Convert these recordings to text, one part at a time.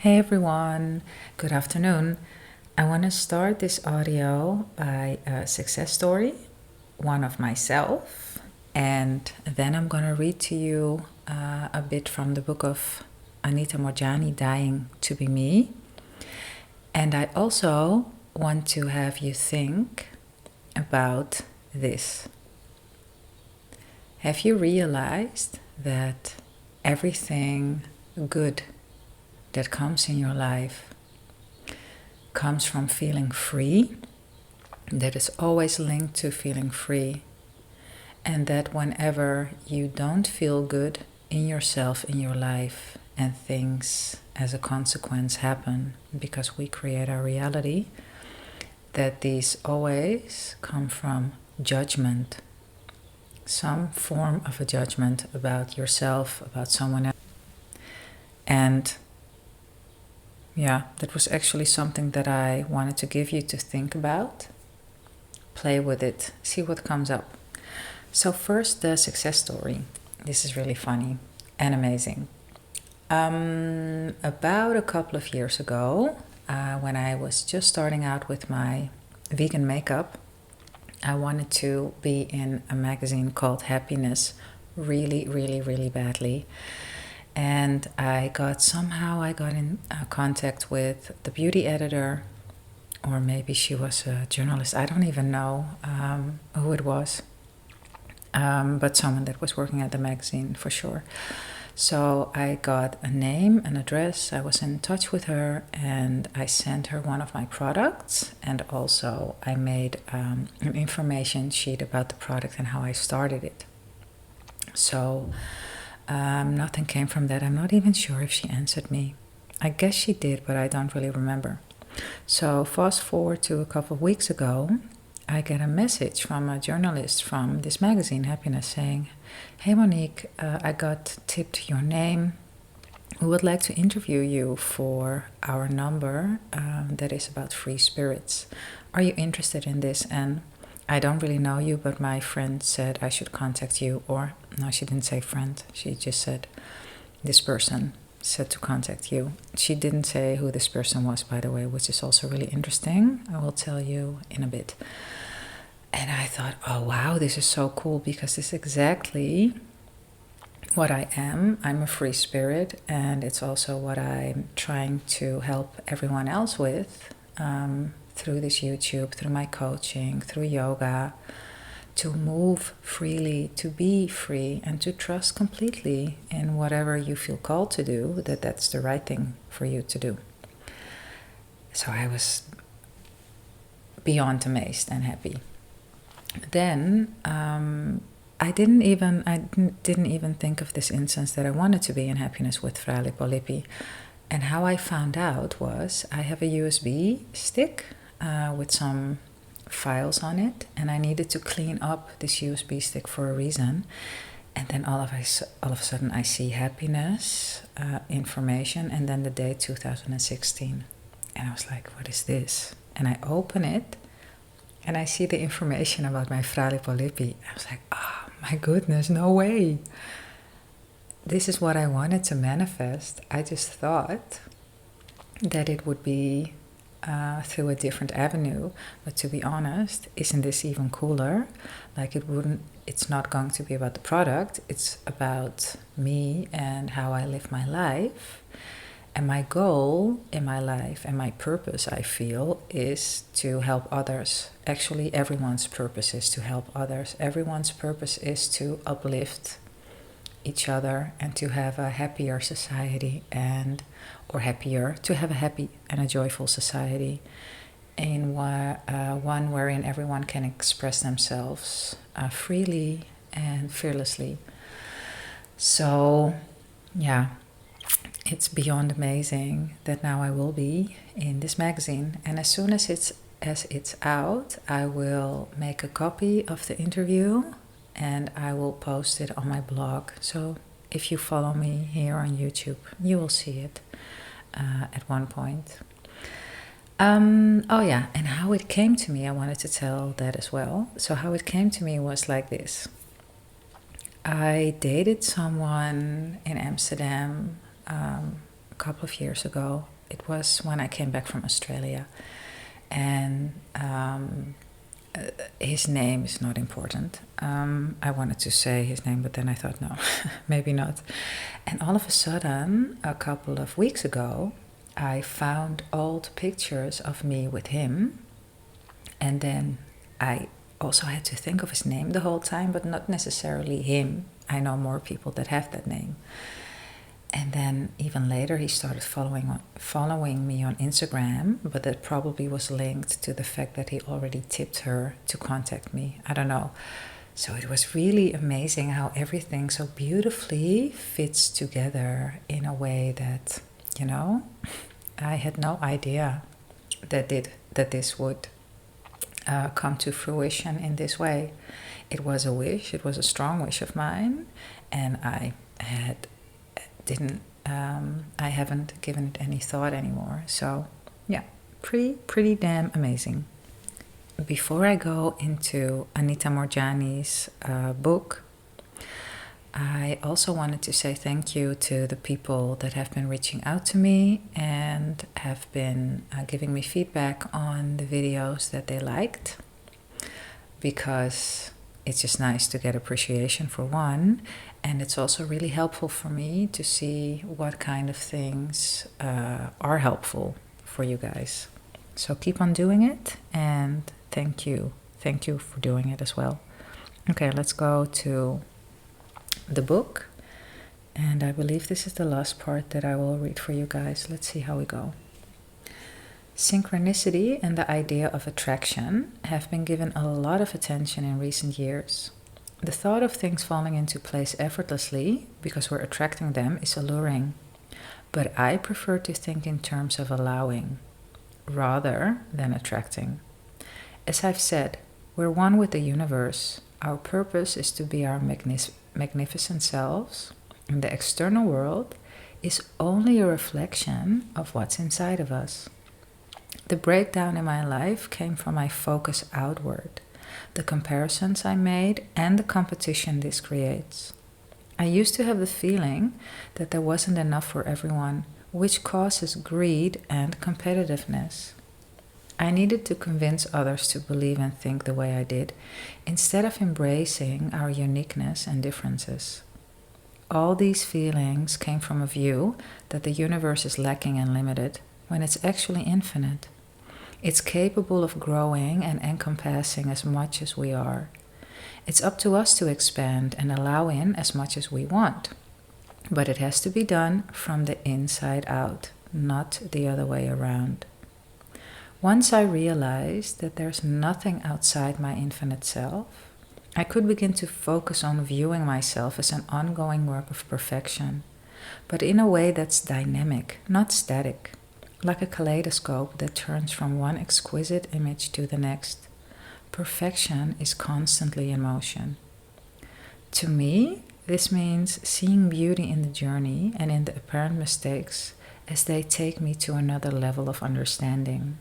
Hey everyone, good afternoon. I want to start this audio by a success story, one of myself, and then I'm going to read to you a bit from the book of Anita Morjani, Dying to Be Me. And I also want to have you think about this. Have you realized that everything good that comes in your life comes from feeling free, that is always linked to feeling free, and that whenever you don't feel good in yourself, in your life, and things as a consequence happen because we create our reality, that these always come from judgment, some form of a judgment about yourself, about someone else. And yeah, that was actually something that I wanted to give you to think about. Play with it, see what comes up. So first, the success story. This is really funny and amazing. About a couple of years ago, when I was just starting out with my vegan makeup, I wanted to be in a magazine called Happiness really, really, really badly. And I got in contact with the beauty editor, or maybe she was a journalist. I don't even know who it was, but someone that was working at the magazine for sure. So I got a name, an address. I was in touch with her, and I sent her one of my products. And also I made an information sheet about the product and how I started it. So nothing came from that. I'm not even sure if she answered me. I guess she did, but I don't really remember. So fast forward to a couple of weeks ago, I get a message from a journalist from this magazine, Happiness, saying, "Hey Monique, I got tipped your name. We would like to interview you for our number that is about free spirits. Are you interested in this?" And I don't really know you, but my friend said I should contact you. Or, no, she didn't say friend. She just said this person said to contact you. She didn't say who this person was, by the way, which is also really interesting. I will tell you in a bit. And I thought, oh wow, this is so cool, because this is exactly what I am. I'm a free spirit, and it's also what I'm trying to help everyone else with. Through this YouTube, through my coaching, through yoga, to move freely, to be free, and to trust completely in whatever you feel called to do, that that's the right thing for you to do. So I was beyond amazed and happy. Then I didn't even think of this instance that I wanted to be in Happiness with Frale Polipi. And how I found out was I have a USB stick with some files on it, and I needed to clean up this USB stick for a reason. And then all of a sudden I see Happiness information, and then the date 2016. And I was like, what is this? And I open it, and I see the information about my Frale Polipi. I was like, oh my goodness, no way. This is what I wanted to manifest. I just thought that it would be through a different avenue, but to be honest, isn't this even cooler? Like, it's not going to be about the product, it's about me and how I live my life. And my goal in my life and my purpose, I feel, is to help others. Actually, everyone's purpose is to help others. Everyone's purpose is to uplift each other and to have a happier society, to have a happy and a joyful society, in one wherein everyone can express themselves freely and fearlessly. So yeah, it's beyond amazing that now I will be in this magazine, and as soon as it's out, I will make a copy of the interview and I will post it on my blog. So if you follow me here on YouTube, you will see it at one point. Oh yeah, and how it came to me, I wanted to tell that as well. So how it came to me was like this. I dated someone in Amsterdam couple of years ago. It was when I came back from Australia. And his name is not important. I wanted to say his name, but then I thought, no, maybe not. And all of a sudden, a couple of weeks ago, I found old pictures of me with him. And then I also had to think of his name the whole time, but not necessarily him. I know more people that have that name. And then even later he started following me on Instagram, but that probably was linked to the fact that he already tipped her to contact me. I don't know. So it was really amazing how everything so beautifully fits together in a way that, you know, I had no idea that this would come to fruition in this way. It was a wish, it was a strong wish of mine, and I haven't given it any thought anymore. So yeah, pretty damn amazing. Before I go into Anita Moorjani's book, I also wanted to say thank you to the people that have been reaching out to me and have been giving me feedback on the videos that they liked, because it's just nice to get appreciation for one, and it's also really helpful for me to see what kind of things are helpful for you guys. So keep on doing it, and thank you for doing it as well. Okay, let's go to the book, and I believe this is the last part that I will read for you guys. Let's see how we go. Synchronicity and the idea of attraction have been given a lot of attention in recent years. The thought of things falling into place effortlessly because we're attracting them is alluring, but I prefer to think in terms of allowing rather than attracting. As I've said, we're one with the universe. Our purpose is to be our magnificent selves, and the external world is only a reflection of what's inside of us. The breakdown in my life came from my focus outward, the comparisons I made, and the competition this creates. I used to have the feeling that there wasn't enough for everyone, which causes greed and competitiveness. I needed to convince others to believe and think the way I did, instead of embracing our uniqueness and differences. All these feelings came from a view that the universe is lacking and limited, when it's actually infinite. It's capable of growing and encompassing as much as we are. It's up to us to expand and allow in as much as we want. But it has to be done from the inside out, not the other way around. Once I realized that there's nothing outside my infinite self, I could begin to focus on viewing myself as an ongoing work of perfection, but in a way that's dynamic, not static. Like a kaleidoscope that turns from one exquisite image to the next. Perfection is constantly in motion. To me, this means seeing beauty in the journey and in the apparent mistakes as they take me to another level of understanding.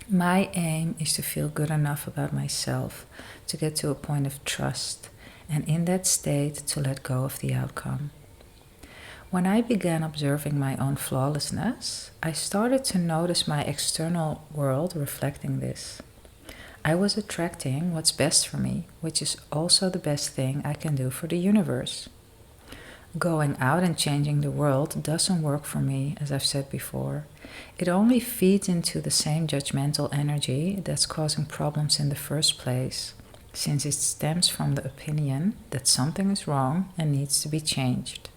My aim is to feel good enough about myself to get to a point of trust, and in that state to let go of the outcome. When I began observing my own flawlessness, I started to notice my external world reflecting this. I was attracting what's best for me, which is also the best thing I can do for the universe. Going out and changing the world doesn't work for me, as I've said before. It only feeds into the same judgmental energy that's causing problems in the first place, since it stems from the opinion that something is wrong and needs to be changed.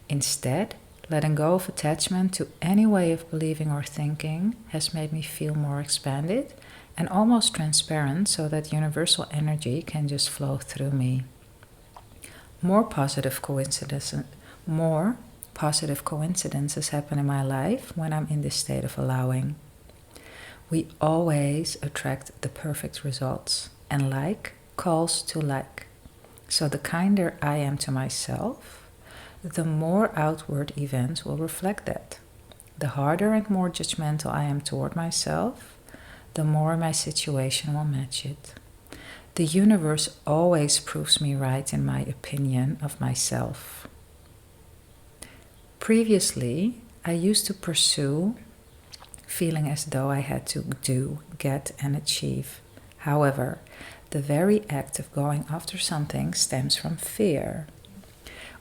Instead, letting go of attachment to any way of believing or thinking has made me feel more expanded and almost transparent, so that universal energy can just flow through me. More positive coincidences happen in my life when I'm in this state of allowing. We always attract the perfect results, and like calls to like. So the kinder I am to myself, the more outward events will reflect that. The harder and more judgmental I am toward myself, the more my situation will match it. The universe always proves me right in my opinion of myself. Previously, I used to pursue, feeling as though I had to do, get, and achieve. However, the very act of going after something stems from fear.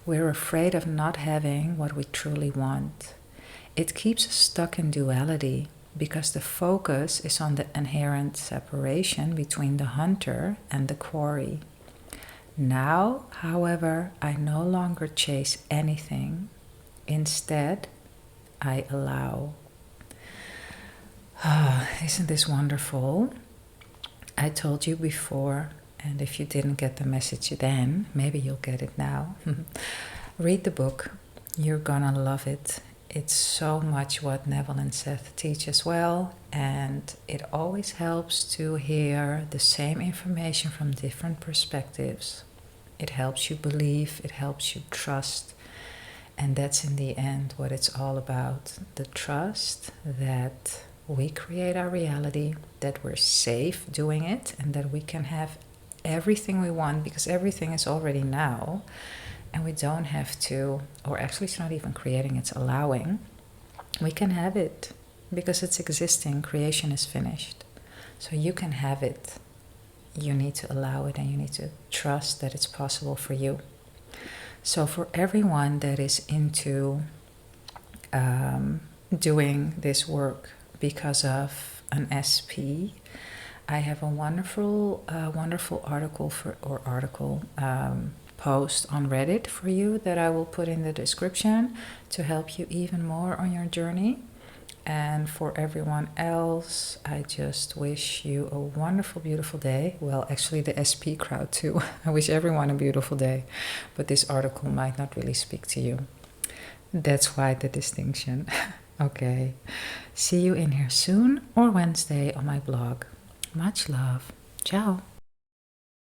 We're afraid of not having what we truly want. It keeps us stuck in duality because the focus is on the inherent separation between the hunter and the quarry. Now, however, I no longer chase anything. Instead, I allow. Isn't this wonderful? I told you before, and if you didn't get the message then, maybe you'll get it now. Read the book. You're gonna love it. It's so much what Neville and Seth teach as well, and it always helps to hear the same information from different perspectives. It helps you believe, it helps you trust, and that's in the end what it's all about. The trust that we create our reality, that we're safe doing it, and that we can have everything we want because everything is already now. And we don't have to, or actually it's not even creating, it's allowing. We can have it because it's existing. Creation is finished. So you can have it. You need to allow it and you need to trust that it's possible for you. So for everyone that is into doing this work because of an SP, I have a wonderful post on Reddit for you that I will put in the description to help you even more on your journey. And for everyone else, I just wish you a wonderful, beautiful day. Well, actually the SP crowd too. I wish everyone a beautiful day, but this article might not really speak to you. That's why the distinction. Okay, see you in here soon or Wednesday on my blog. Much love. Ciao.